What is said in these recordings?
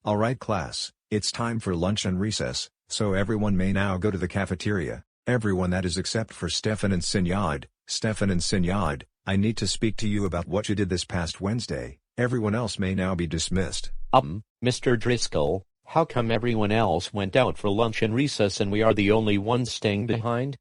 Alright class, it's time for lunch and recess, so everyone may now go to the cafeteria. Everyone that is except for Steffon and Senahid. Steffon and Senahid, I need to speak to you about what you did this past Wednesday. Everyone else may now be dismissed. Mr. Driscoll, how come everyone else went out for lunch and recess and we are the only ones staying behind?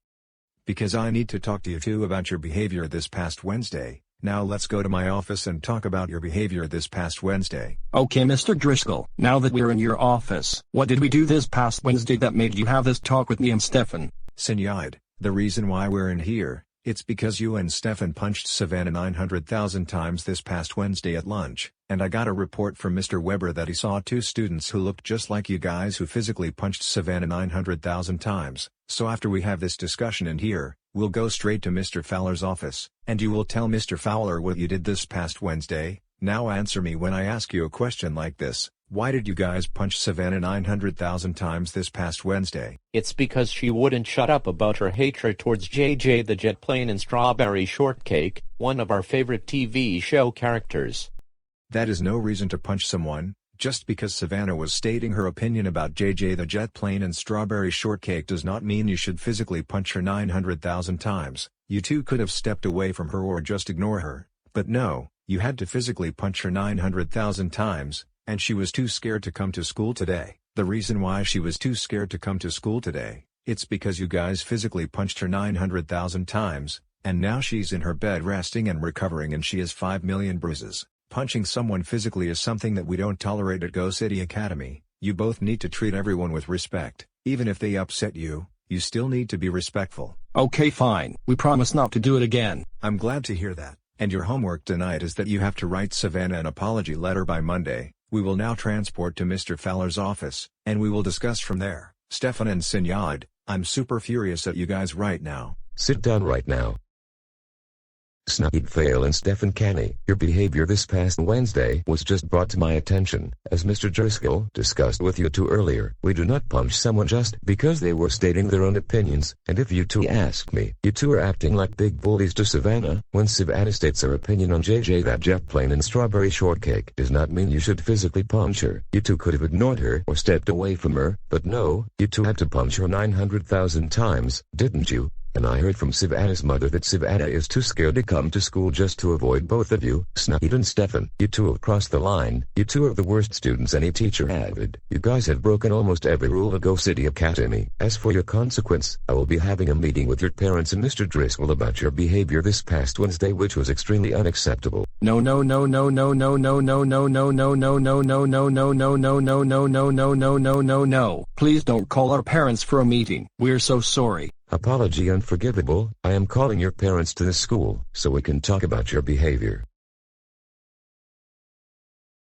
Because I need to talk to you two about your behavior this past Wednesday. Now let's go to my office and talk about your behavior this past Wednesday. Okay, Mr. Driscoll, now that we're in your office, what did we do this past Wednesday that made you have this talk with me and Steffon? Senahid, the reason why we're in here, it's because you and Steffon punched Savannah 900,000 times this past Wednesday at lunch, and I got a report from Mr. Weber that he saw two students who looked just like you guys who physically punched Savannah 900,000 times. So after we have this discussion in here, we'll go straight to Mr. Fowler's office, and you will tell Mr. Fowler what you did this past Wednesday. Now answer me when I ask you a question like this. Why did you guys punch Savannah 900,000 times this past Wednesday? It's because she wouldn't shut up about her hatred towards JJ the Jet Plane and Strawberry Shortcake, one of our favorite TV show characters. That is no reason to punch someone. Just because Savannah was stating her opinion about JJ the Jet Plane and Strawberry Shortcake does not mean you should physically punch her 900,000 times. You two could have stepped away from her or just ignore her. But no, you had to physically punch her 900,000 times, and she was too scared to come to school today. The reason why she was too scared to come to school today, it's because you guys physically punched her 900,000 times, and now she's in her bed resting and recovering and she has 5 million bruises. Punching someone physically is something that we don't tolerate at Go City Academy. You both need to treat everyone with respect. Even if they upset you, you still need to be respectful. Okay, fine. We promise not to do it again. I'm glad to hear that. And your homework tonight is that you have to write Savannah an apology letter by Monday. We will now transport to Mr. Fowler's office, and we will discuss from there. Steffon and Senahid, I'm super furious at you guys right now. Sit down right now. Senahid Fail and Steffon Canny, your behavior this past Wednesday was just brought to my attention. As Mr. Driscoll discussed with you two earlier, we do not punch someone just because they were stating their own opinions, and if you two ask me, you two are acting like big bullies to Savannah. When Savannah states her opinion on JJ that Jet Plane and Strawberry Shortcake does not mean you should physically punch her. You two could have ignored her or stepped away from her, but no, you two had to punch her 900,000 times, didn't you? And I heard from Savannah's mother that Savannah is too scared to come to school just to avoid both of you. Senahid and Steffon, you two have crossed the line. You two are the worst students any teacher had. You guys have broken almost every rule at Go City Academy. As for your consequence, I will be having a meeting with your parents and Mr. Driscoll about your behavior this past Wednesday, which was extremely unacceptable. No. Please don't call our parents for a meeting. We're so sorry. Apology unforgivable. I am calling your parents to the school, so we can talk about your behavior.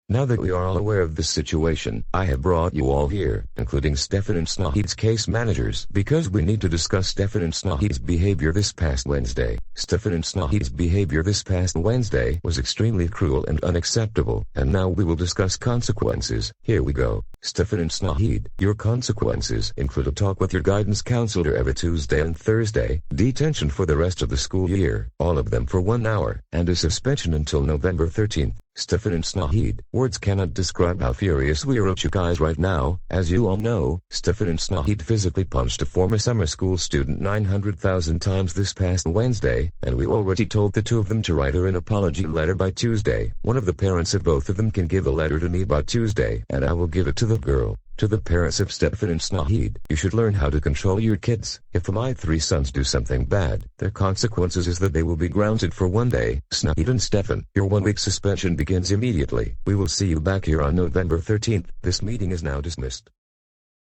Now that we are all aware of this situation, I have brought you all here, including Steffon and Senahid's case managers, because we need to discuss Steffon and Senahid's behavior this past Wednesday. Steffon and Senahid's behavior this past Wednesday was extremely cruel and unacceptable, and now we will discuss consequences. Here we go. Steffon and Senahid, your consequences include a talk with your guidance counselor every Tuesday and Thursday, detention for the rest of the school year, all of them for 1 hour, and a suspension until November 13th. Steffon and Senahid, words cannot describe how furious we are at you guys right now. As you all know, Steffon and Senahid physically punched a former summer school student 900,000 times this past Wednesday, and we already told the two of them to write her an apology letter by Tuesday. One of the parents of both of them can give a letter to me by Tuesday, and I will give it to the girl. To the parents of Steffon and Senahid, you should learn how to control your kids. If my 3 sons do something bad, their consequences is that they will be grounded for 1 day. Senahid and Steffon, your 1-week suspension begins immediately. We will see you back here on November 13th. This meeting is now dismissed.